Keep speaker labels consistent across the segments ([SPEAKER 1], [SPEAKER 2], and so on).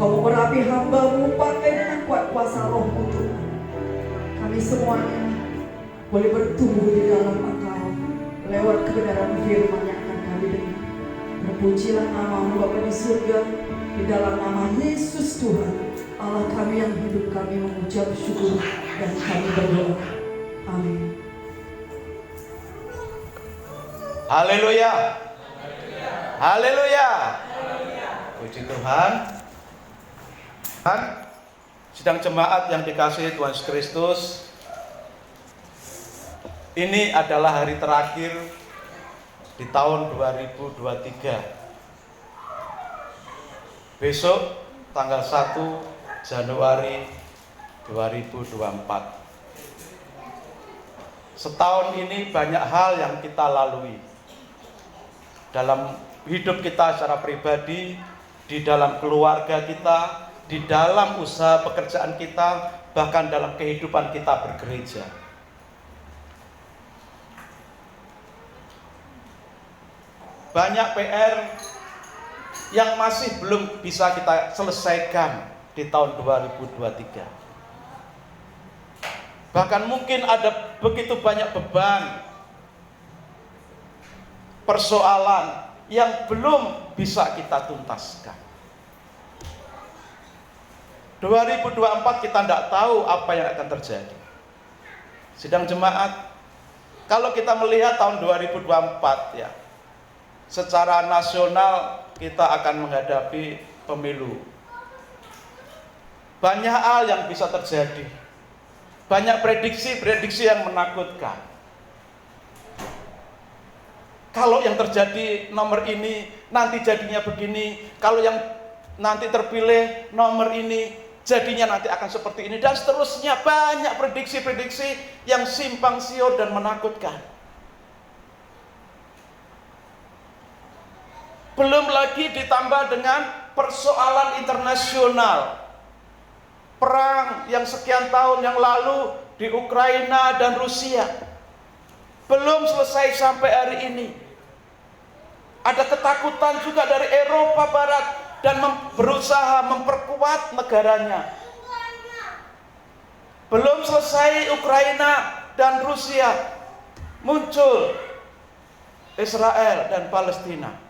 [SPEAKER 1] Kau merapi hamba-Mu pakai dengan kuat kuasa Roh-Mu Tuhan. Kami semuanya boleh bertumbuh di dalam Engkau lewat kebenaran firman yang akan kami dengar. Terpujilah nama-Mu Bapa di surga, di dalam nama Yesus Tuhan Allah kami yang hidup, kami mengucap syukur dan kami berdoa. Amin.
[SPEAKER 2] Haleluya. Haleluya. Puji Tuhan. Sidang jemaat yang dikasihi Tuhan Yesus Kristus, ini adalah hari terakhir di tahun 2023. Besok tanggal 1 Januari 2024. Setahun ini banyak hal yang kita lalui dalam hidup kita secara pribadi, di dalam keluarga kita, di dalam usaha pekerjaan kita, bahkan dalam kehidupan kita bergereja. Banyak PR yang masih belum bisa kita selesaikan di tahun 2023. Bahkan mungkin ada begitu banyak beban, persoalan yang belum bisa kita tuntaskan. 2024 kita tidak tahu apa yang akan terjadi. Sidang jemaat, kalau kita melihat tahun 2024 ya, secara nasional kita akan menghadapi pemilu. Banyak hal yang bisa terjadi. Banyak prediksi-prediksi yang menakutkan. Kalau yang terjadi nomor ini, nanti jadinya begini. Kalau yang nanti terpilih nomor ini, jadinya nanti akan seperti ini. Dan seterusnya, banyak prediksi-prediksi yang simpang siur dan menakutkan. Belum lagi ditambah dengan persoalan internasional. Perang yang sekian tahun yang lalu di Ukraina dan Rusia belum selesai sampai hari ini. Ada ketakutan juga dari Eropa Barat dan berusaha memperkuat negaranya. Belum selesai Ukraina dan Rusia, muncul Israel dan Palestina.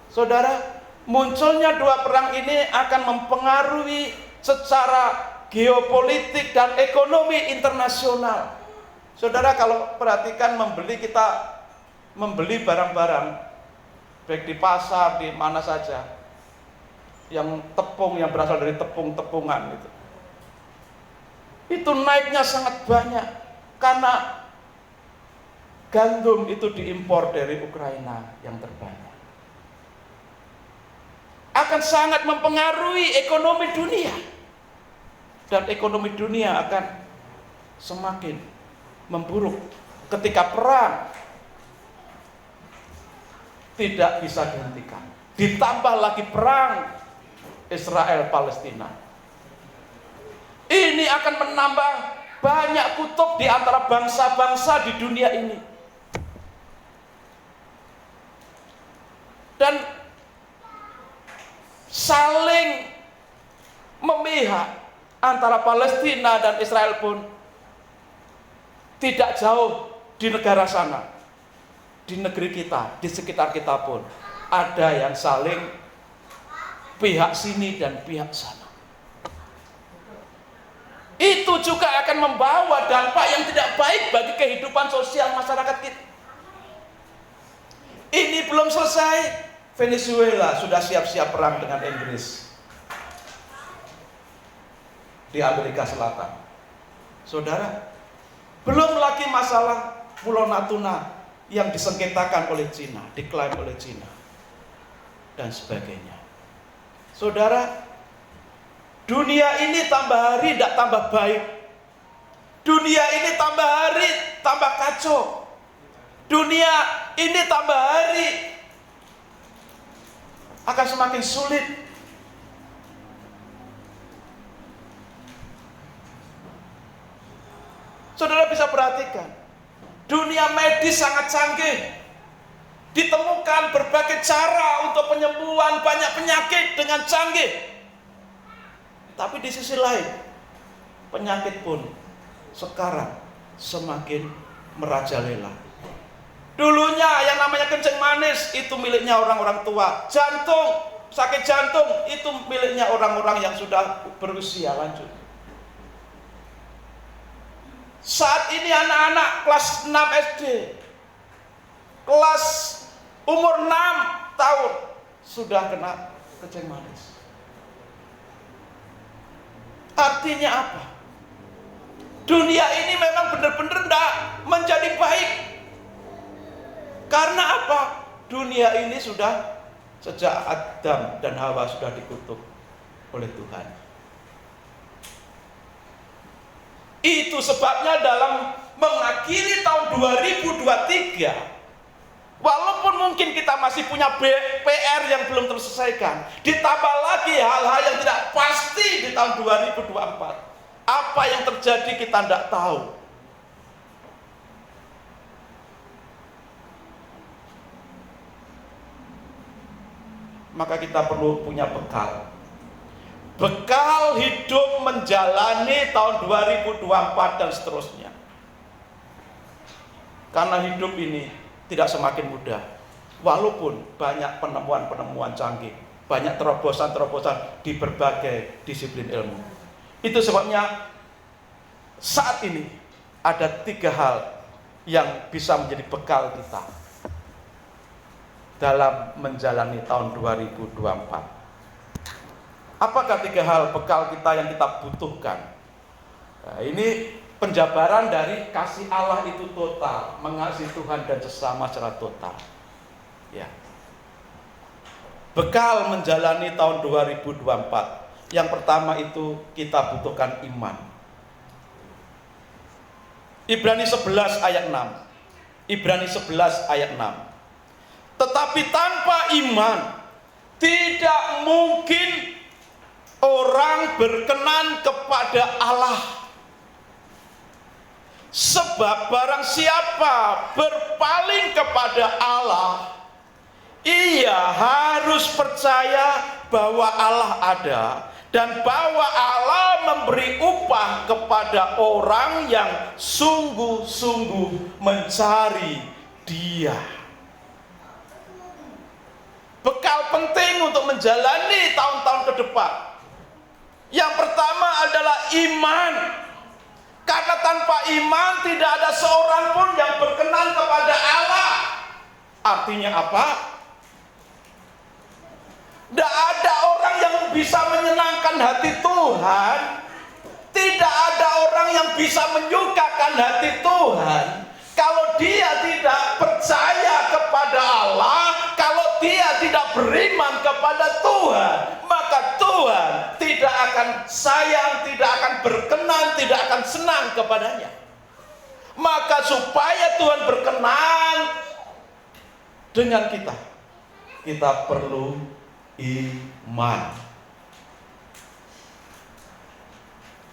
[SPEAKER 2] Saudara, munculnya dua perang ini akan mempengaruhi secara geopolitik dan ekonomi internasional. Saudara, kalau perhatikan kita membeli barang-barang baik di pasar, di mana saja, yang berasal dari tepung-tepungan itu naiknya sangat banyak karena gandum itu diimpor dari Ukraina yang terbanyak. Akan sangat mempengaruhi ekonomi dunia, dan ekonomi dunia akan semakin memburuk ketika perang tidak bisa dihentikan. Ditambah lagi perang Israel Palestina. Ini akan menambah banyak kutub di antara bangsa-bangsa di dunia ini. Dan saling memihak antara Palestina dan Israel pun tidak jauh di negara sana. Di negeri kita, di sekitar kita pun ada yang saling pihak sini dan pihak sana. Itu juga akan membawa dampak yang tidak baik bagi kehidupan sosial masyarakat kita. Ini belum selesai. Venezuela sudah siap-siap perang dengan Inggris di Amerika Selatan. Saudara, belum lagi masalah Pulau Natuna yang disengketakan oleh Cina, diklaim oleh Cina, dan sebagainya. Saudara, dunia ini tambah hari tidak tambah baik. Dunia ini tambah hari tambah kacau. Dunia ini tambah hari akan semakin sulit. Saudara bisa perhatikan, dunia medis sangat canggih. Ditemukan berbagai cara untuk penyembuhan banyak penyakit dengan canggih. Tapi di sisi lain, penyakit pun sekarang semakin merajalela. Dulunya yang namanya kencing manis itu miliknya orang-orang tua. Sakit jantung itu miliknya orang-orang yang sudah berusia lanjut. Saat ini anak-anak kelas 6 SD, kelas umur 6 tahun sudah kena kencing manis. Artinya apa? Dunia ini memang benar-benar tidak menjadi baik. Karena apa? Dunia ini sudah sejak Adam dan Hawa sudah dikutuk oleh Tuhan. Itu sebabnya dalam mengakhiri tahun 2023, walaupun mungkin kita masih punya PR yang belum terselesaikan, ditambah lagi hal-hal yang tidak pasti di tahun 2024. Apa yang terjadi kita tidak tahu. Maka kita perlu punya bekal. Bekal hidup menjalani tahun 2024 dan seterusnya. Karena hidup ini tidak semakin mudah. Walaupun banyak penemuan-penemuan canggih, banyak terobosan-terobosan di berbagai disiplin ilmu. Itu sebabnya saat ini ada 3 hal yang bisa menjadi bekal kita dalam menjalani tahun 2024. Apakah 3 hal bekal kita yang kita butuhkan? Nah, ini penjabaran dari kasih Allah itu total, mengasihi Tuhan dan sesama secara total. Ya. Bekal menjalani tahun 2024. Yang pertama itu kita butuhkan iman. Ibrani 11 ayat 6. Ibrani 11 ayat 6. Tetapi tanpa iman tidak mungkin orang berkenan kepada Allah. Sebab barang siapa berpaling kepada Allah, ia harus percaya bahwa Allah ada dan bahwa Allah memberi upah kepada orang yang sungguh-sungguh mencari Dia. Bekal penting untuk menjalani tahun-tahun ke depan. Yang pertama adalah iman. Karena tanpa iman tidak ada seorang pun yang berkenan kepada Allah. Artinya apa? Tidak ada orang yang bisa menyenangkan hati Tuhan. Tidak ada orang yang bisa menyukakan hati Tuhan kalau dia tidak percaya kepada Allah, kalau dia tidak beriman kepada Tuhan. Maka Tuhan tidak akan sayang, tidak akan berkenan, tidak akan senang kepadanya. Maka supaya Tuhan berkenan dengan kita, kita perlu iman.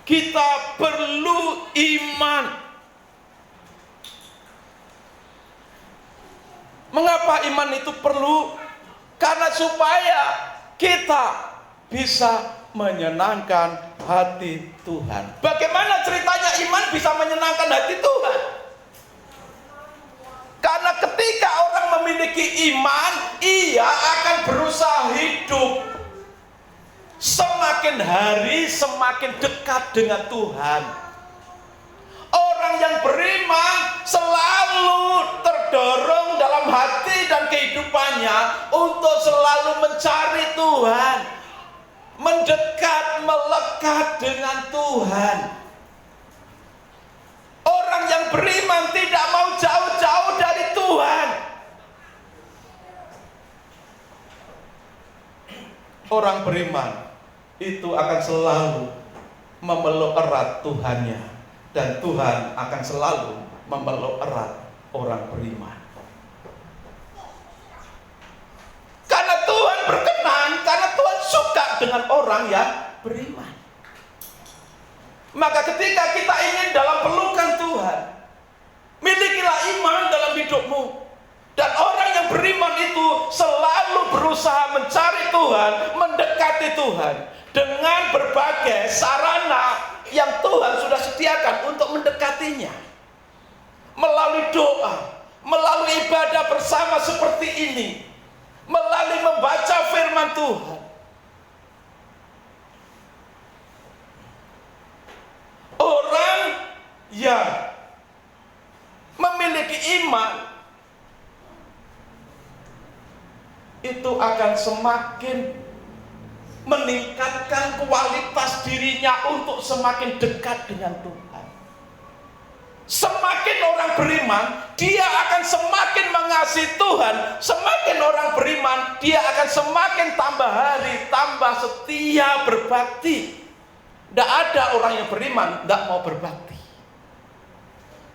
[SPEAKER 2] Kita perlu iman. Mengapa iman itu perlu? Karena supaya kita bisa menyenangkan hati Tuhan. Bagaimana ceritanya iman bisa menyenangkan hati Tuhan? Karena ketika orang memiliki iman, ia akan berusaha hidup semakin hari semakin dekat dengan Tuhan. Orang yang beriman selalu terdorong dalam hati dan kehidupannya untuk selalu mencari Tuhan, mendekat, melekat dengan Tuhan. Orang yang beriman tidak mau jauh-jauh dari Tuhan. Orang beriman itu akan selalu memeluk erat Tuhannya, dan Tuhan akan selalu memeluk erat orang beriman. Karena Tuhan berkenan, karena Tuhan suka dengan orang yang beriman. Maka ketika kita ingin dalam pelukan Tuhan, milikilah iman dalam hidupmu. Dan orang yang beriman itu selalu berusaha mencari Tuhan, mendekati Tuhan dengan berbagai sarana yang Tuhan sudah sediakan untuk mendekatinya. Melalui doa, melalui ibadah bersama seperti ini, melalui membaca firman Tuhan. Orang yang memiliki iman itu akan semakin meningkatkan kualitas dirinya untuk semakin dekat dengan Tuhan. Semakin orang beriman, dia akan semakin mengasihi Tuhan. Semakin orang beriman, dia akan semakin tambah hari, tambah setia berbakti. Tidak ada orang yang beriman tidak mau berbakti.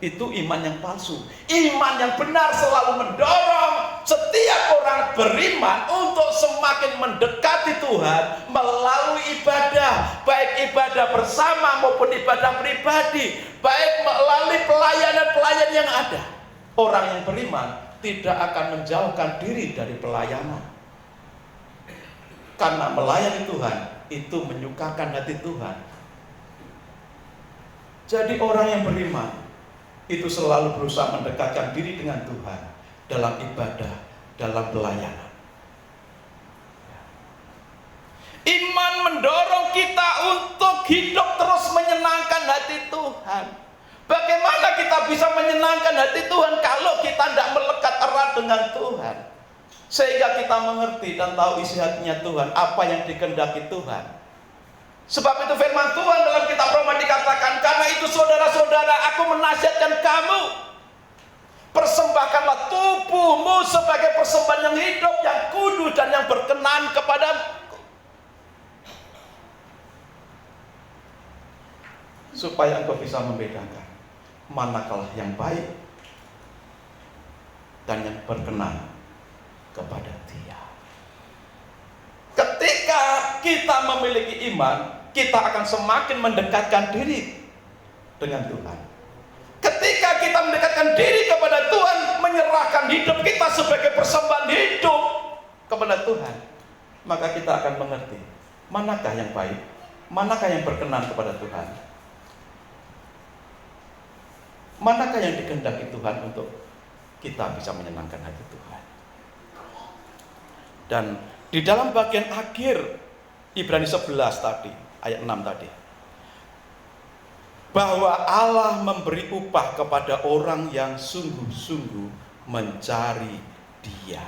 [SPEAKER 2] Itu iman yang palsu. Iman yang benar selalu mendorong setiap orang beriman untuk semakin mendekati Tuhan melalui ibadah, baik ibadah bersama maupun ibadah pribadi, baik melalui pelayanan-pelayanan yang ada. Orang yang beriman tidak akan menjauhkan diri dari pelayanan. Karena melayani Tuhan itu menyukakan hati Tuhan. Jadi orang yang beriman itu selalu berusaha mendekatkan diri dengan Tuhan dalam ibadah, dalam pelayanan. Iman mendorong kita untuk hidup terus menyenangkan hati Tuhan. Bagaimana kita bisa menyenangkan hati Tuhan kalau kita tidak melekat erat dengan Tuhan? Sehingga kita mengerti dan tahu isi hatinya Tuhan, apa yang dikehendaki Tuhan. Sebab itu firman Tuhan dalam kitab Roma dikatakan, karena itu saudara-saudara, aku menasihatkan kamu, persembahkanlah tubuhmu sebagai persembahan yang hidup, yang kudus dan yang berkenan kepadaku, supaya engkau bisa membedakan manakah yang baik dan yang berkenan kepada Dia. Ketika kita memiliki iman, kita akan semakin mendekatkan diri dengan Tuhan. Ketika kita mendekatkan diri kepada Tuhan, menyerahkan hidup kita sebagai persembahan hidup kepada Tuhan, maka kita akan mengerti manakah yang baik, manakah yang berkenan kepada Tuhan, manakah yang dikehendaki Tuhan untuk kita bisa menyenangkan hati Tuhan. Dan di dalam bagian akhir Ibrani 11 tadi, ayat 6 tadi, bahwa Allah memberi upah kepada orang yang sungguh-sungguh mencari Dia.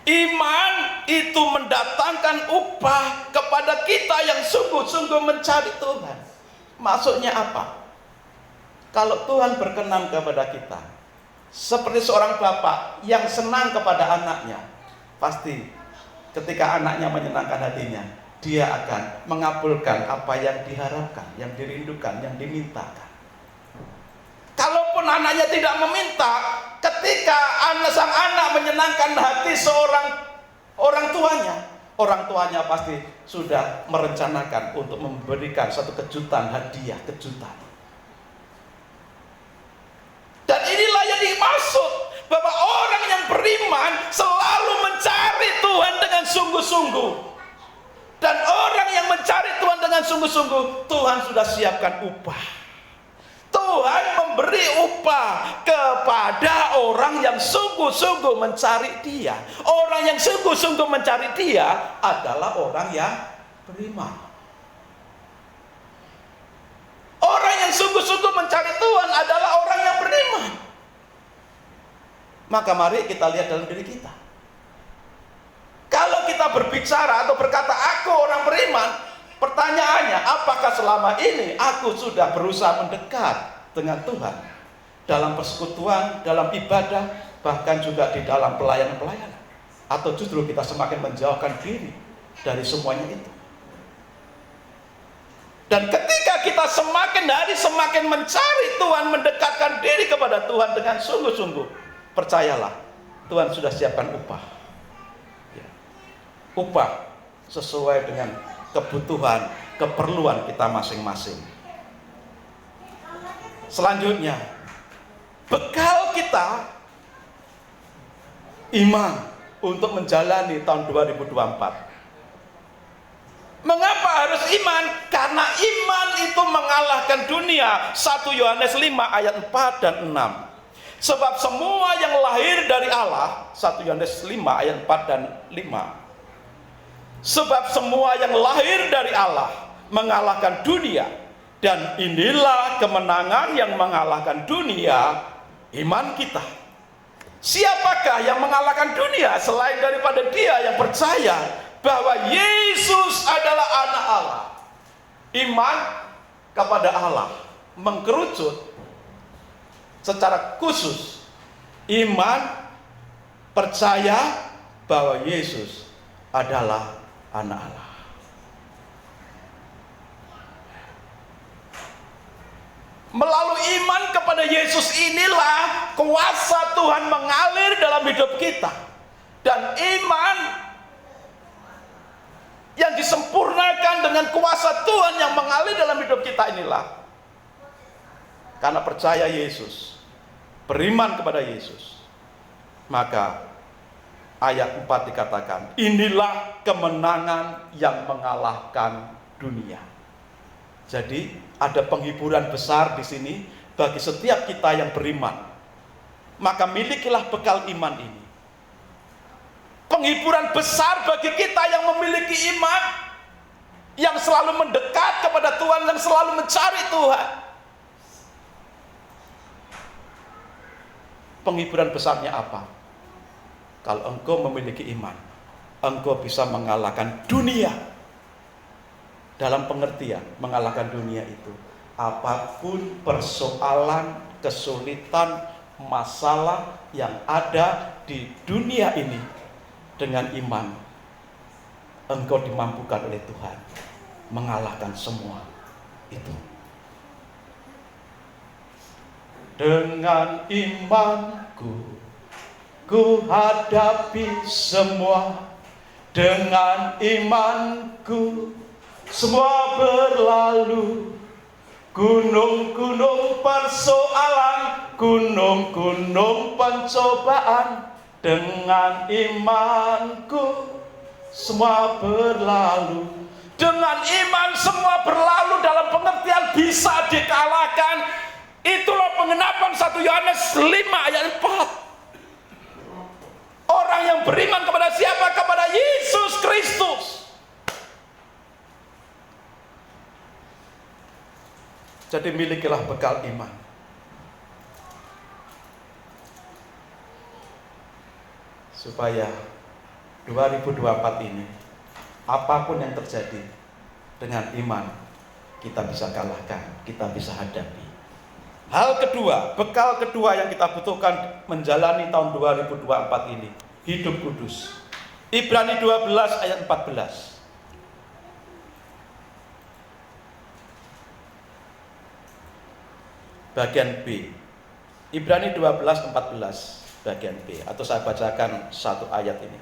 [SPEAKER 2] Iman itu mendatangkan upah kepada kita yang sungguh-sungguh mencari Tuhan. Maksudnya apa? Kalau Tuhan berkenan kepada kita, seperti seorang bapak yang senang kepada anaknya, pasti ketika anaknya menyenangkan hatinya, dia akan mengabulkan apa yang diharapkan, yang dirindukan, yang dimintakan. Kalaupun anaknya tidak meminta, ketika sang anak menyenangkan hati orang tuanya pasti sudah merencanakan untuk memberikan satu kejutan, hadiah, kejutan. Dan inilah yang dimaksud, bahwa orang yang beriman selalu mencari Tuhan dengan sungguh-sungguh. Dan orang yang mencari Tuhan dengan sungguh-sungguh, Tuhan sudah siapkan upah. Tuhan memberi upah kepada orang yang sungguh-sungguh mencari Dia. Orang yang sungguh-sungguh mencari Dia adalah orang yang beriman. Orang yang sungguh-sungguh mencari Tuhan adalah orang yang beriman. Maka mari kita lihat dalam diri kita. Kalau kita berbicara atau berkata aku orang beriman, pertanyaannya, apakah selama ini aku sudah berusaha mendekat dengan Tuhan dalam persekutuan, dalam ibadah, bahkan juga di dalam pelayanan-pelayanan? Atau justru kita semakin menjauhkan diri dari semuanya itu? Dan ketika kita semakin hari semakin mencari Tuhan, mendekatkan diri kepada Tuhan dengan sungguh-sungguh, percayalah, Tuhan sudah siapkan upah. Upah sesuai dengan kebutuhan, keperluan kita masing-masing. Selanjutnya, bekal kita iman untuk menjalani tahun 2024. Mengapa harus iman? Karena iman itu mengalahkan dunia. 1 Yohanes 5 ayat 4 dan 6. Sebab semua yang lahir dari Allah, 1 Yohanes 5 ayat 4 dan 5. Sebab semua yang lahir dari Allah mengalahkan dunia. Dan inilah kemenangan yang mengalahkan dunia, iman kita. Siapakah yang mengalahkan dunia selain daripada dia yang percaya bahwa Yesus adalah anak Allah? Iman kepada Allah mengkerucut secara khusus iman percaya bahwa Yesus adalah anak Allah. Melalui iman kepada Yesus inilah kuasa Tuhan mengalir dalam hidup kita. Dan iman yang disempurnakan dengan kuasa Tuhan yang mengalir dalam hidup kita inilah karena percaya Yesus, beriman kepada Yesus, maka ayat 4 dikatakan, inilah kemenangan yang mengalahkan dunia. Jadi ada penghiburan besar di sini bagi setiap kita yang beriman. Maka milikilah bekal iman ini. Penghiburan besar bagi kita yang memiliki iman, yang selalu mendekat kepada Tuhan, yang selalu mencari Tuhan. Penghiburan besarnya apa? Kalau engkau memiliki iman, engkau bisa mengalahkan dunia. Dalam pengertian mengalahkan dunia itu, apapun persoalan, kesulitan, masalah yang ada di dunia ini, dengan iman engkau dimampukan oleh Tuhan mengalahkan semua itu. Dengan imanku ku hadapi semua, dengan imanku semua berlalu. Gunung-gunung persoalan, gunung-gunung pencobaan, dengan imanku semua berlalu. Dengan iman semua berlalu dalam pengertian bisa dikalahkan. Itulah pengenapan 1 Yohanes 5 ayat 4. Orang yang beriman kepada siapa? Kepada Yesus Kristus. Jadi milikilah bekal iman. Supaya 2024 ini, apapun yang terjadi, dengan iman kita bisa kalahkan, kita bisa hadapi. Hal kedua, bekal kedua yang kita butuhkan menjalani tahun 2024 ini, hidup kudus. Ibrani 12 ayat 14. Bagian B. Ibrani 12:14 bagian B, atau saya bacakan satu ayat ini.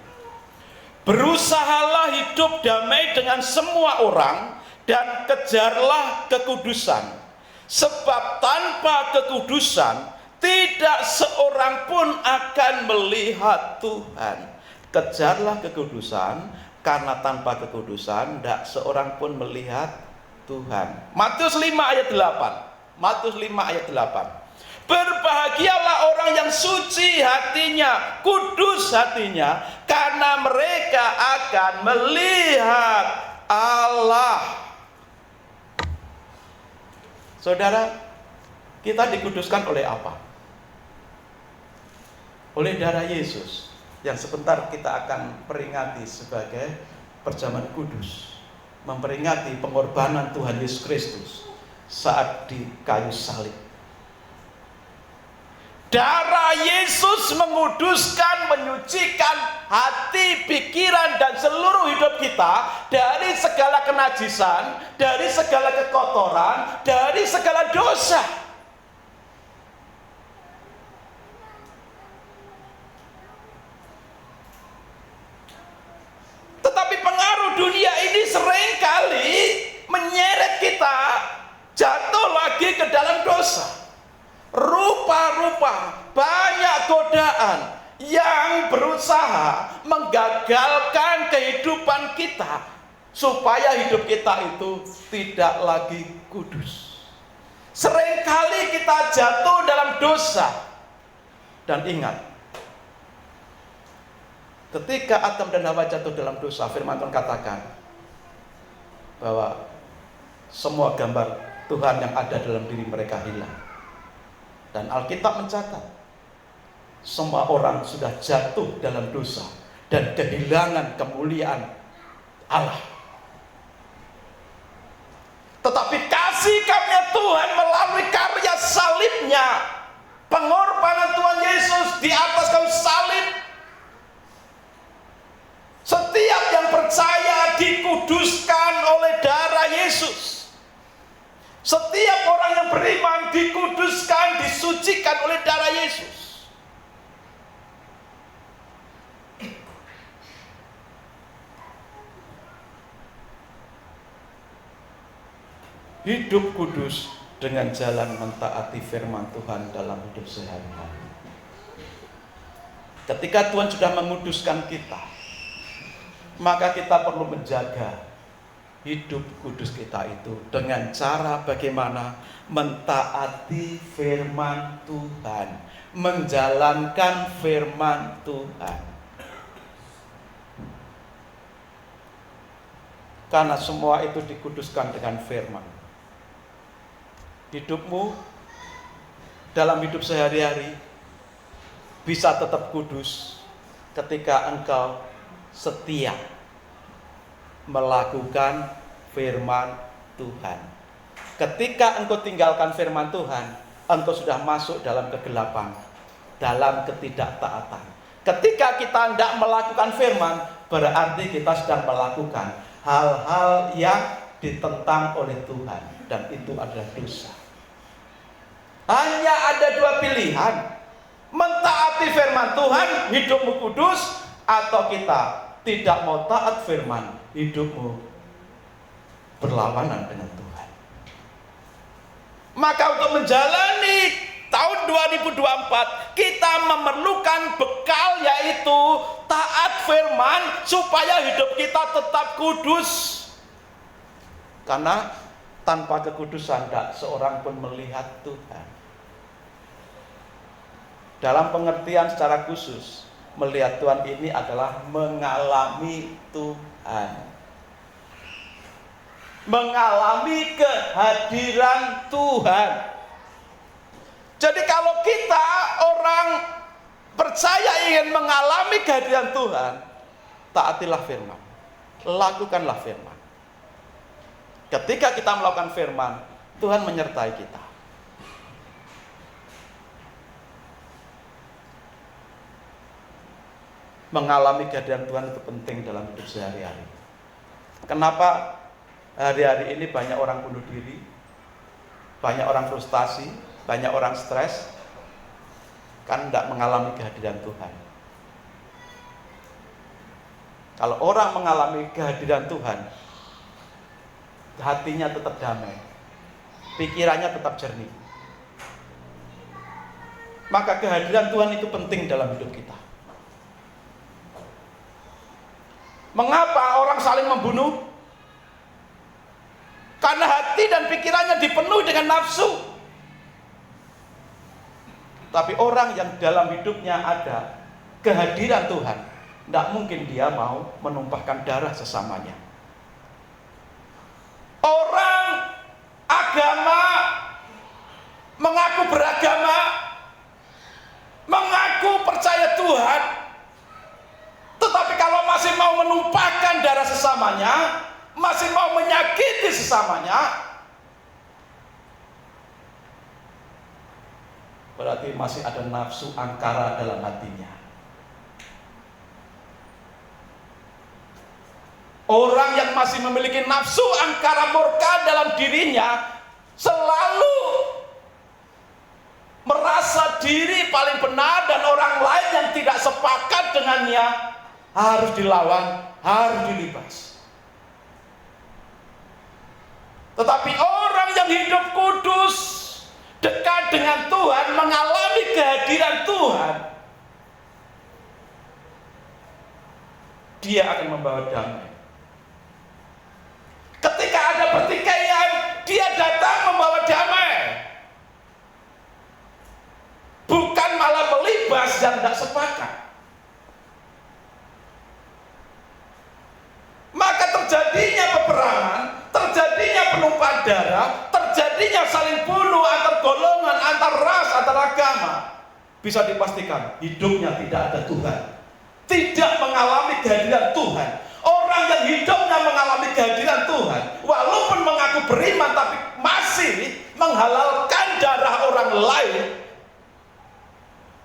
[SPEAKER 2] Berusahalah hidup damai dengan semua orang dan kejarlah kekudusan, sebab tanpa kekudusan tidak seorang pun akan melihat Tuhan. Kejarlah kekudusan, karena tanpa kekudusan tidak seorang pun melihat Tuhan. Matius 5 ayat 8. Matius 5 ayat 8. Berbahagialah orang yang suci hatinya, kudus hatinya, karena mereka akan melihat Allah. Saudara, kita dikuduskan oleh apa? Oleh darah Yesus, yang sebentar kita akan peringati sebagai perjamuan kudus, memperingati pengorbanan Tuhan Yesus Kristus saat di kayu salib. Darah Yesus menguduskan, menyucikan hati, pikiran, dan seluruh hidup kita dari segala kenajisan, dari segala kekotoran, dari segala dosa. Tetapi pengaruh dunia ini seringkali menyeret kita jatuh lagi ke dalam dosa. Rupa-rupa banyak godaan yang berusaha menggagalkan kehidupan kita supaya hidup kita itu tidak lagi kudus. Seringkali kita jatuh dalam dosa. Dan ingat, ketika Adam dan Hawa jatuh dalam dosa, firman Tuhan katakan bahwa semua gambar Tuhan yang ada dalam diri mereka hilang. Dan Alkitab mencatat, semua orang sudah jatuh dalam dosa dan kehilangan kemuliaan Allah. Tetapi kasih karunia Tuhan melalui karya salibnya, pengorbanan Tuhan Yesus di atas kayu salib, setiap yang percaya dikuduskan oleh darah Yesus. Setiap orang yang beriman dikuduskan, disucikan oleh darah Yesus. Hidup kudus dengan jalan mentaati firman Tuhan dalam hidup sehari-hari. Ketika Tuhan sudah menguduskan kita, maka kita perlu menjaga hidup kudus kita itu dengan cara bagaimana mentaati firman Tuhan, menjalankan firman Tuhan. Karena semua itu dikuduskan dengan firman. Hidupmu dalam hidup sehari-hari bisa tetap kudus ketika engkau setia melakukan firman Tuhan. Ketika engkau tinggalkan firman Tuhan, engkau sudah masuk dalam kegelapan, dalam ketidaktaatan. Ketika kita tidak melakukan firman, berarti kita sedang melakukan hal-hal yang ditentang oleh Tuhan, dan itu adalah dosa. Hanya ada dua pilihan: mentaati firman Tuhan, hidupmu kudus, atau kita tidak mau taat firman, hidupmu berlawanan dengan Tuhan. Maka untuk menjalani tahun 2024, kita memerlukan bekal, yaitu taat firman, supaya hidup kita tetap kudus. Karena tanpa kekudusan tidak seorang pun melihat Tuhan. Dalam pengertian secara khusus, melihat Tuhan ini adalah mengalami Tuhan, mengalami kehadiran Tuhan. Jadi kalau kita orang percaya ingin mengalami kehadiran Tuhan, taatilah firman, lakukanlah firman. Ketika kita melakukan firman, Tuhan menyertai kita. Mengalami kehadiran Tuhan itu penting dalam hidup sehari-hari. Kenapa hari-hari ini banyak orang bunuh diri, banyak orang frustasi, banyak orang stres? Kan tidak mengalami kehadiran Tuhan. Kalau orang mengalami kehadiran Tuhan, hatinya tetap damai, pikirannya tetap jernih. Maka kehadiran Tuhan itu penting dalam hidup kita. Mengapa orang saling membunuh? Karena hati dan pikirannya dipenuhi dengan nafsu. Tapi orang yang dalam hidupnya ada kehadiran Tuhan, tidak mungkin dia mau menumpahkan darah sesamanya. Orang agama, mengaku beragama, mengaku percaya Tuhan, tetapi kalau masih mau menumpahkan darah sesamanya, masih mau menyakiti sesamanya, berarti masih ada nafsu angkara dalam hatinya. Orang yang masih memiliki nafsu angkara murka dalam dirinya selalu merasa diri paling benar, dan orang lain yang tidak sepakat dengannya harus dilawan, harus dilibas. Tetapi orang yang hidup kudus, dekat dengan Tuhan, mengalami kehadiran Tuhan, Dia akan membawa damai. Ketika ada pertikaian, Dia datang membawa damai. Bukan malah melibas dan tidak sepakat. Maka terjadinya peperangan, terjadinya penumpahan darah, terjadinya saling bunuh antar golongan, antar ras, antar agama. Bisa dipastikan hidupnya tidak ada Tuhan, tidak mengalami kehadiran Tuhan. Orang yang hidupnya mengalami kehadiran Tuhan, walaupun mengaku beriman tapi masih menghalalkan darah orang lain,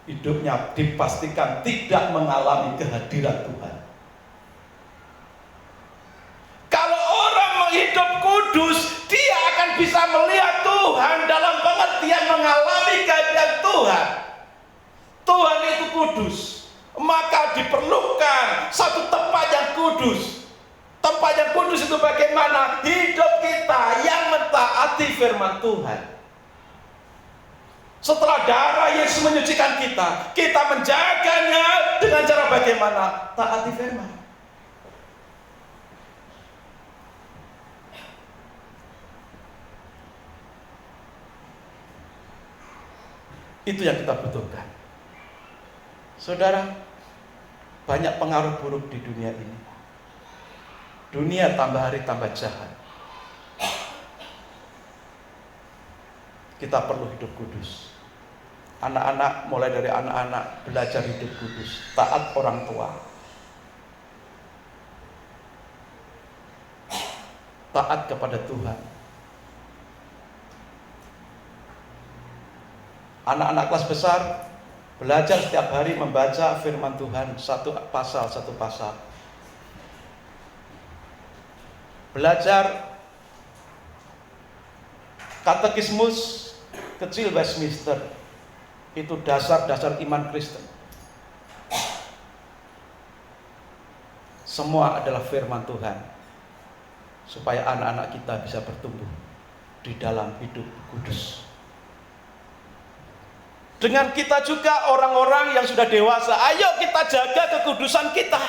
[SPEAKER 2] hidupnya dipastikan tidak mengalami kehadiran Tuhan. Kalau orang menghidup kudus, dia akan bisa melihat Tuhan dalam pengertian mengalami kehadiran Tuhan. Tuhan itu kudus, maka diperlukan satu tempat yang kudus. Tempat yang kudus itu bagaimana? Hidup kita yang mentaati firman Tuhan. Setelah darah Yesus menyucikan kita, kita menjaganya dengan cara bagaimana? Taati firman. Itu yang kita butuhkan. Saudara, banyak pengaruh buruk di dunia ini. Dunia tambah hari tambah jahat. Kita perlu hidup kudus. Anak-anak, mulai dari anak-anak belajar hidup kudus, taat orang tua, taat kepada Tuhan. Anak-anak kelas besar belajar setiap hari membaca firman Tuhan satu pasal. Belajar katekismus kecil Westminster. Itu dasar-dasar iman Kristen. Semua adalah firman Tuhan, supaya anak-anak kita bisa bertumbuh di dalam hidup kudus. Dengan kita juga orang-orang yang sudah dewasa, ayo kita jaga kekudusan kita.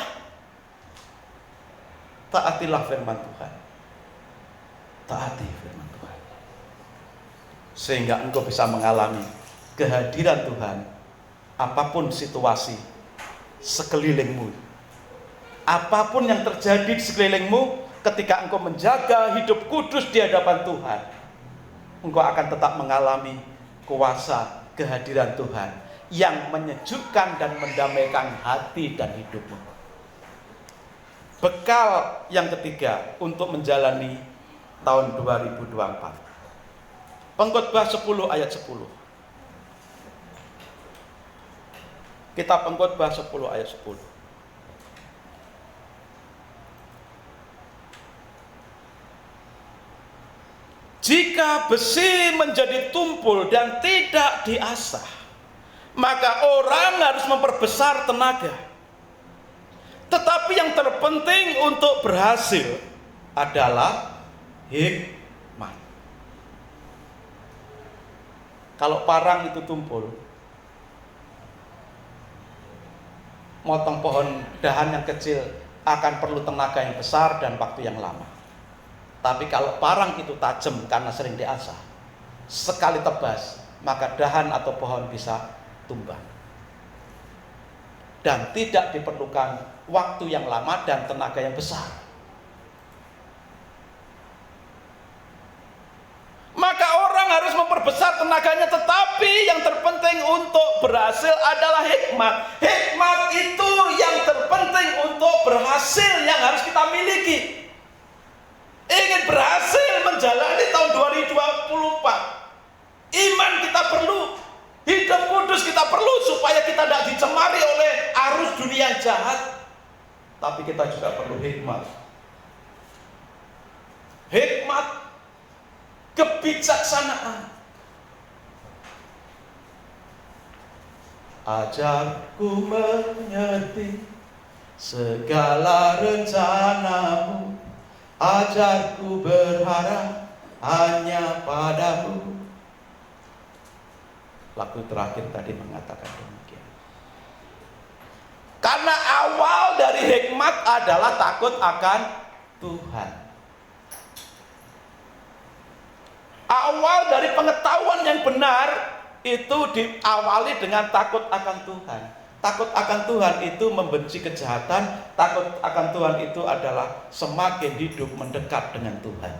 [SPEAKER 2] Taatilah firman Tuhan. Taati firman Tuhan. Sehingga engkau bisa mengalami kehadiran Tuhan apapun situasi sekelilingmu. Apapun yang terjadi di sekelilingmu, ketika engkau menjaga hidup kudus di hadapan Tuhan, engkau akan tetap mengalami kuasa kehadiran Tuhan yang menyejukkan dan mendamaikan hati dan hidupmu. Bekal yang ketiga untuk menjalani tahun 2024. Pengkhotbah 10 ayat 10. Kitab Pengkhotbah 10 ayat 10. Jika besi menjadi tumpul dan tidak diasah, maka orang harus memperbesar tenaga. Tetapi yang terpenting untuk berhasil adalah hikmat. Kalau parang itu tumpul, motong pohon dahan yang kecil akan perlu tenaga yang besar dan waktu yang lama. Tapi kalau parang itu tajam karena sering diasah, sekali tebas, maka dahan atau pohon bisa tumbang. Dan tidak diperlukan waktu yang lama dan tenaga yang besar. Maka orang harus memperbesar tenaganya, tetapi yang terpenting untuk berhasil adalah hikmat. Hikmat itu yang terpenting untuk berhasil yang harus kita miliki. Ingin berhasil menjalani tahun 2024, iman kita perlu, hidup kudus kita perlu, supaya kita tidak dicemari oleh arus dunia jahat. Tapi kita juga perlu hikmat. Hikmat, kebijaksanaan. Ajarku mengerti segala rencanamu, ajarku berharap hanya padamu. Lagu terakhir tadi mengatakan demikian. Karena Awal dari hikmat adalah takut akan Tuhan. Awal dari pengetahuan yang benar itu diawali dengan takut akan Tuhan. Takut akan Tuhan itu membenci kejahatan. Takut akan Tuhan itu adalah semakin hidup mendekat dengan Tuhan.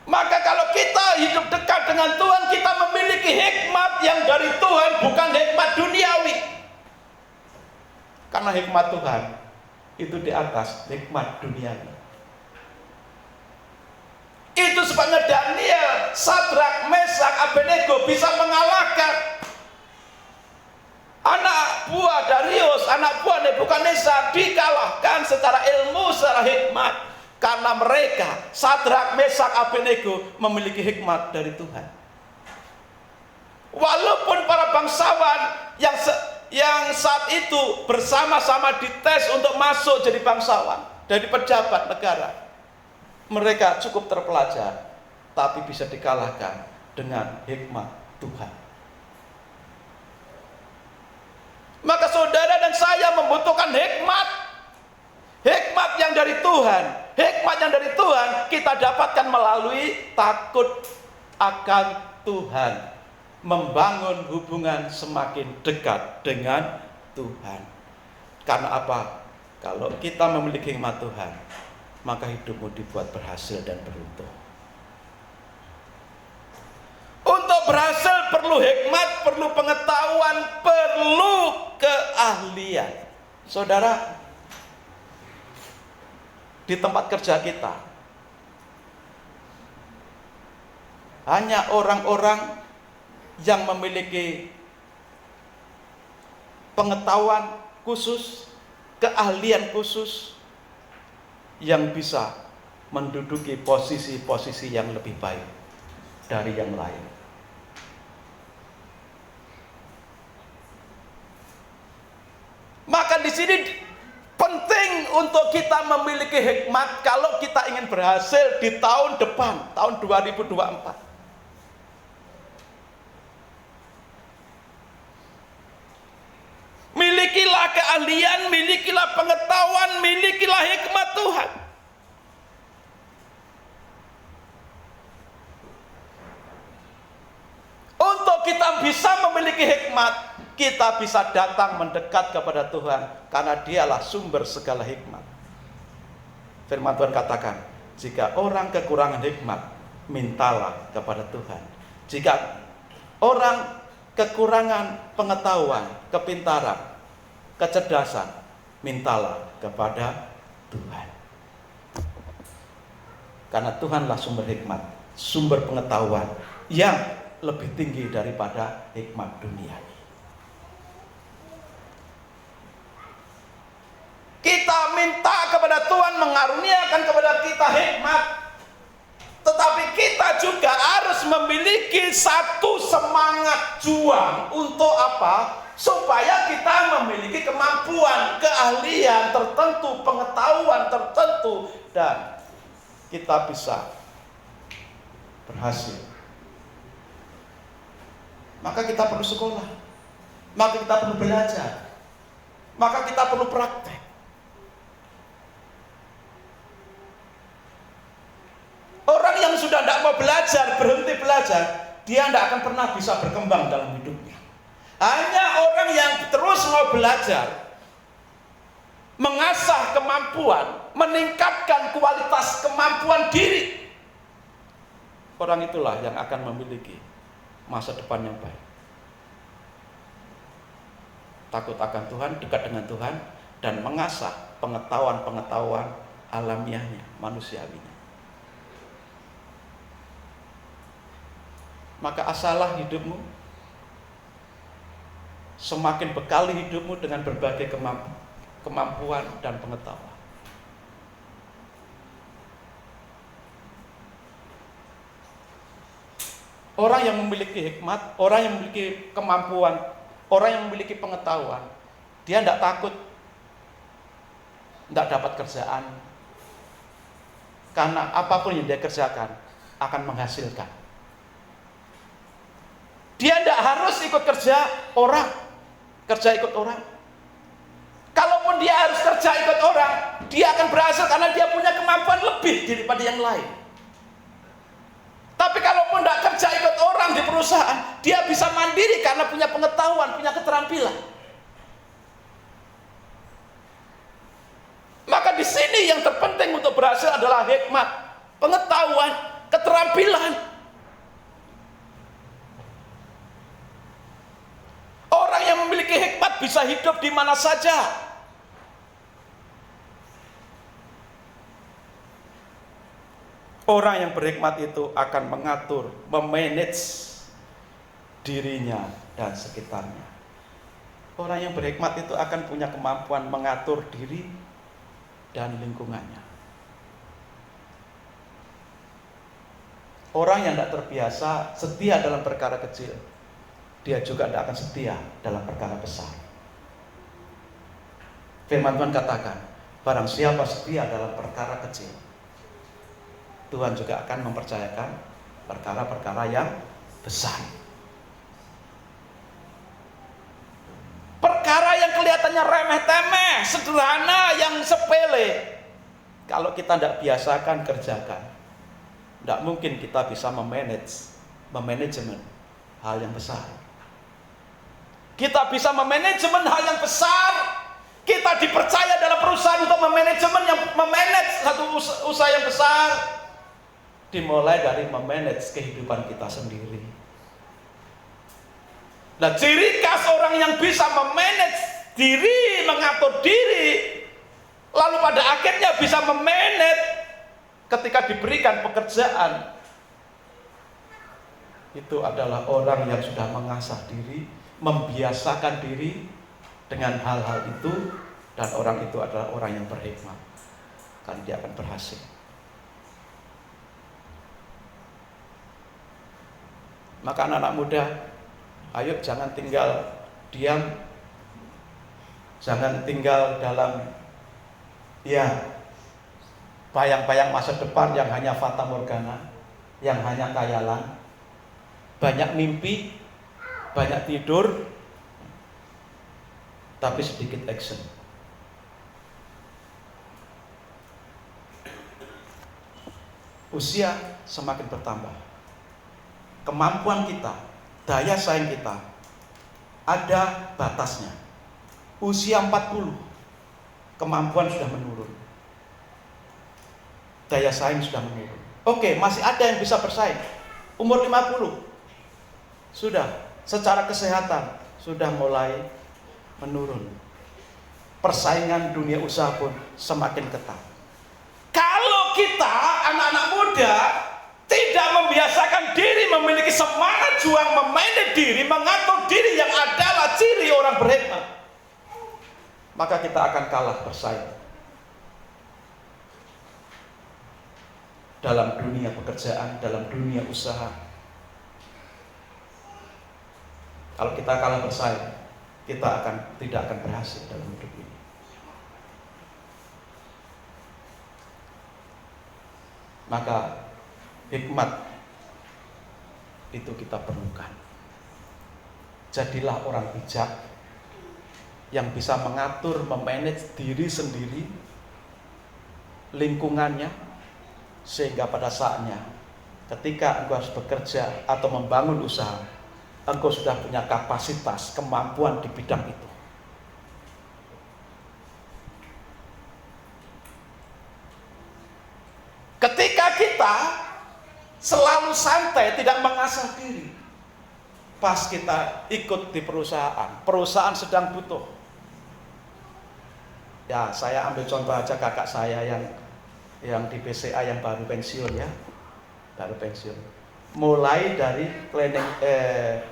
[SPEAKER 2] Maka kalau kita hidup dekat dengan Tuhan, kita memiliki hikmat yang dari Tuhan, bukan hikmat duniawi. Karena hikmat Tuhan itu di atas hikmat duniawi. Itu sebabnya Daniel, Sadrak, Mesak, Abednego bisa mengalahkan anak buah Darius, anak buah Nebukadnezar, dikalahkan secara ilmu, secara hikmat. Karena mereka, Sadrak, Mesak, Abednego, memiliki hikmat dari Tuhan. Walaupun para bangsawan yang saat itu bersama-sama dites untuk masuk jadi bangsawan, dari pejabat negara, mereka cukup terpelajar, tapi bisa dikalahkan dengan hikmat Tuhan. Maka saudara dan saya membutuhkan hikmat. Hikmat yang dari Tuhan. Hikmat yang dari Tuhan kita dapatkan melalui takut akan Tuhan. Membangun hubungan semakin dekat dengan Tuhan. Karena apa? Kalau kita memiliki hikmat Tuhan, maka hidupmu dibuat berhasil dan beruntung. Untuk berhasil perlu hikmat, perlu pengetahuan, perlu keahlian. Saudara, di tempat kerja kita, hanya orang-orang yang memiliki pengetahuan khusus, keahlian khusus, yang bisa menduduki posisi-posisi yang lebih baik dari yang lain. Maka di sini penting untuk kita memiliki hikmat kalau kita ingin berhasil di tahun depan, tahun 2024. Milikilah keahlian, milikilah pengetahuan, milikilah hikmat Tuhan. Untuk kita bisa memiliki hikmat, kita bisa datang mendekat kepada Tuhan, karena Dialah sumber segala hikmat. Firman Tuhan katakan, jika orang kekurangan hikmat, mintalah kepada Tuhan. Jika orang kekurangan pengetahuan, kepintaran, kecerdasan, mintalah kepada Tuhan. Karena Tuhanlah sumber hikmat, sumber pengetahuan yang lebih tinggi daripada hikmat dunia. Kita minta kepada Tuhan mengaruniakan kepada kita hikmat, tetapi kita juga harus memiliki satu semangat juang. Untuk apa? Supaya kita memiliki kemampuan, keahlian tertentu, pengetahuan tertentu, dan kita bisa berhasil. Maka kita perlu sekolah, maka kita perlu belajar, maka kita perlu praktek. Orang yang sudah tidak mau belajar, berhenti belajar, dia tidak akan pernah bisa berkembang dalam hidupnya. Hanya orang yang terus mau belajar, mengasah kemampuan, meningkatkan kualitas kemampuan diri, orang itulah yang akan memiliki masa depan yang baik. Takut akan Tuhan, dekat dengan Tuhan, dan mengasah pengetahuan-pengetahuan alamiahnya, manusiawinya. Maka asalah hidupmu, semakin bekali hidupmu dengan berbagai kemampuan dan pengetahuan. Orang yang memiliki hikmat, orang yang memiliki kemampuan, orang yang memiliki pengetahuan, dia tidak takut tidak dapat kerjaan. Karena apapun yang dia kerjakan akan menghasilkan. Dia tidak harus ikut kerja ikut orang. Kalaupun dia harus kerja ikut orang, dia akan berhasil karena dia punya kemampuan lebih daripada yang lain. Tapi kalaupun tidak kerja ikut orang di perusahaan, dia bisa mandiri karena punya pengetahuan, punya keterampilan. Maka di sini yang terpenting untuk berhasil adalah hikmat, pengetahuan, keterampilan. Orang yang memiliki hikmat bisa hidup di mana saja. Orang yang berhikmat itu akan mengatur, memanage dirinya dan sekitarnya. Orang yang berhikmat itu akan punya kemampuan mengatur diri dan lingkungannya. Orang yang tidak terbiasa setia dalam perkara kecil, dia juga tidak akan setia dalam perkara besar. Firman Tuhan katakan, barang siapa setia dalam perkara kecil, Tuhan juga akan mempercayakan perkara-perkara yang besar. Perkara yang kelihatannya remeh-temeh, sederhana, yang sepele, kalau kita tidak biasakan kerjakan, tidak mungkin kita bisa memanajemen hal yang besar. Kita bisa memanajemen hal yang besar. Kita dipercaya dalam perusahaan untuk memanage satu usaha yang besar. Dimulai dari memanage kehidupan kita sendiri. Nah, ciri khas orang yang bisa memanage diri, mengatur diri, lalu pada akhirnya bisa memanage ketika diberikan pekerjaan, itu adalah orang yang sudah mengasah diri, membiasakan diri dengan hal-hal itu, dan orang itu adalah orang yang berhikmat, karena dia akan berhasil. Maka anak-anak muda, ayo jangan tinggal diam, jangan tinggal dalam bayang-bayang masa depan yang hanya fata morgana, yang hanya khayalan, banyak mimpi, banyak tidur, tapi sedikit action. Usia semakin bertambah, kemampuan kita, daya saing kita ada batasnya. Usia 40, kemampuan sudah menurun, daya saing sudah menurun. Oke, masih ada yang bisa bersaing. Umur 50, sudah secara kesehatan sudah mulai menurun. Persaingan dunia usaha pun semakin ketat. Kalau kita anak-anak muda tidak membiasakan diri, memiliki semangat juang, memanage diri, mengatur diri, yang adalah ciri orang berhikmat, maka kita akan kalah bersaing dalam dunia pekerjaan, dalam dunia usaha. Kalau kita kalah bersaing, kita tidak akan berhasil dalam hidup ini. Maka hikmat itu kita perlukan. Jadilah orang bijak yang bisa mengatur, memanage diri sendiri, lingkungannya, sehingga pada saatnya ketika engkau harus bekerja atau membangun usaha, engkau sudah punya kapasitas, kemampuan di bidang itu. Ketika kita selalu santai, tidak mengasah diri, pas kita ikut di perusahaan sedang butuh. Ya, saya ambil contoh aja kakak saya yang di BCA yang baru pensiun ya, baru pensiun. Mulai dari cleaning,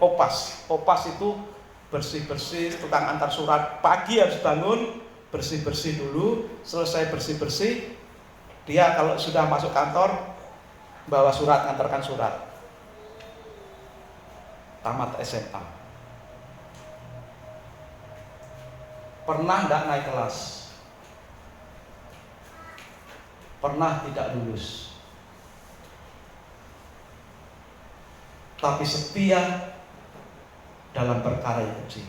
[SPEAKER 2] opas itu bersih-bersih, tukang antar surat, pagi harus bangun, bersih-bersih dulu, selesai bersih-bersih, dia kalau sudah masuk kantor, bawa surat, ngantarkan surat. Tamat SMA. Pernah tidak naik kelas? Pernah tidak lulus? tapi setia dalam perkara yang kecil.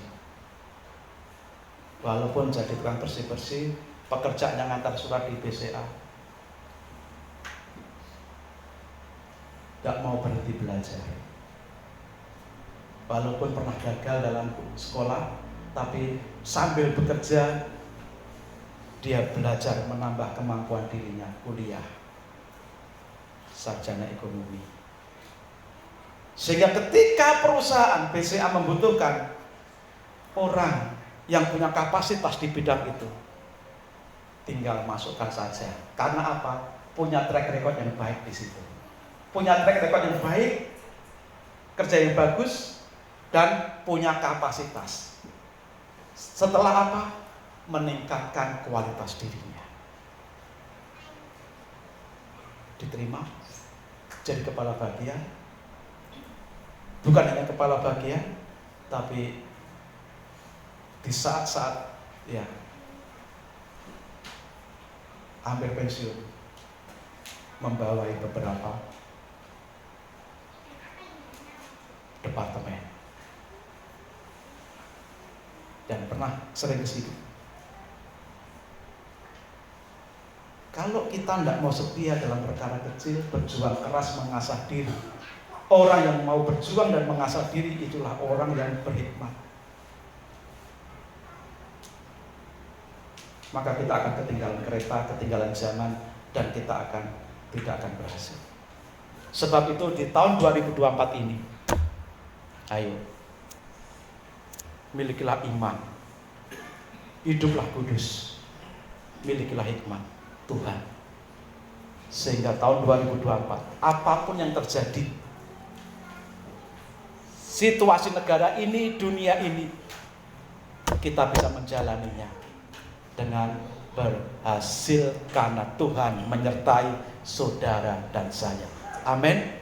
[SPEAKER 2] Walaupun jadi tukang bersih-bersih, pekerjaan yang ngantar surat di BCA, gak mau berhenti belajar. Walaupun pernah gagal dalam sekolah, tapi sambil bekerja dia belajar menambah kemampuan dirinya, kuliah sarjana ekonomi. Sehingga ketika perusahaan BCA membutuhkan orang yang punya kapasitas di bidang itu, tinggal masukkan saja. Karena apa? Punya track record yang baik di situ. Punya track record yang baik, kerja yang bagus, dan punya kapasitas. Setelah apa? Meningkatkan kualitas dirinya. Diterima jadi kepala bagian. Bukan hanya kepala bagian, tapi di saat-saat ya hampir pensiun, membawai beberapa departemen, dan pernah sering ke situ. Kalau kita tidak mau setia dalam perkara kecil, berjuang keras mengasah diri, orang yang mau berjuang dan mengasah diri itulah orang yang berhikmat. Maka kita akan ketinggalan kereta, ketinggalan zaman, dan kita tidak akan berhasil. Sebab itu di tahun 2024 ini, ayo, milikilah iman, hiduplah kudus, milikilah hikmat Tuhan. Sehingga tahun 2024, apapun yang terjadi, situasi negara ini, dunia ini, kita bisa menjalaninya dengan berhasil karena Tuhan menyertai saudara dan saya. Amin.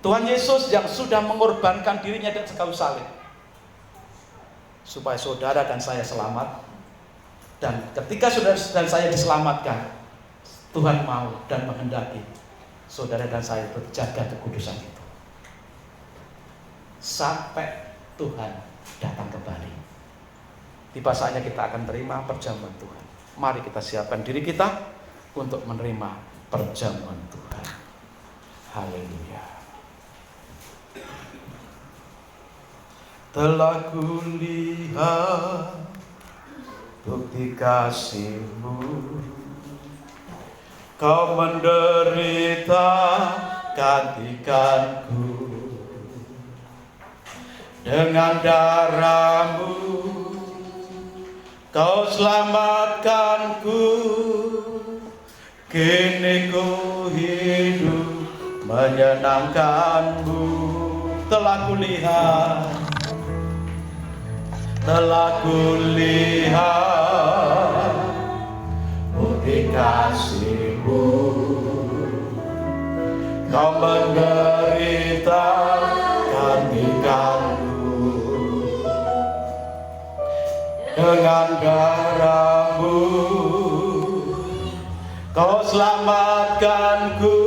[SPEAKER 2] Tuhan Yesus yang sudah mengorbankan dirinya dan kayu salib supaya saudara dan saya selamat, dan ketika saudara dan saya diselamatkan, Tuhan mau dan menghendaki saudara dan saya berjaga kekudusan itu sampai Tuhan datang kembali. Tiba saatnya kita akan terima perjamuan Tuhan. Mari kita siapkan diri kita untuk menerima perjamuan Tuhan. Haleluya. Telah kulihat bukti kasih-Mu, Kau menderita gantikanku, dengan darah-Mu Kau selamatkanku. Kini ku hidup menyenangkan-Mu. Telah kulihat bukti kasih-Mu, Kau menderita gantikanku, dengan darah-Mu Kau selamatkanku.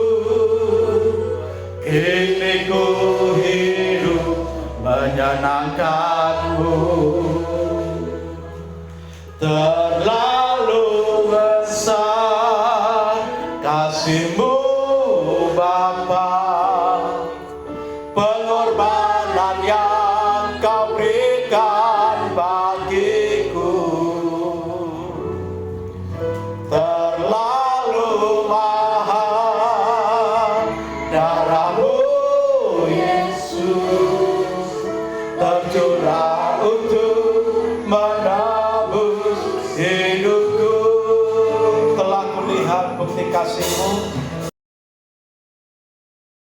[SPEAKER 2] Kini ku hidup menyenangkan-Mu. Terlalu besar kasih-Mu Bapa, pengorbanan yang Kau berikan bagiku terlalu mahal. Darah-Mu Yesus tercurah untuk menebus hidupku. Telah kulihat bukti kasih-Mu,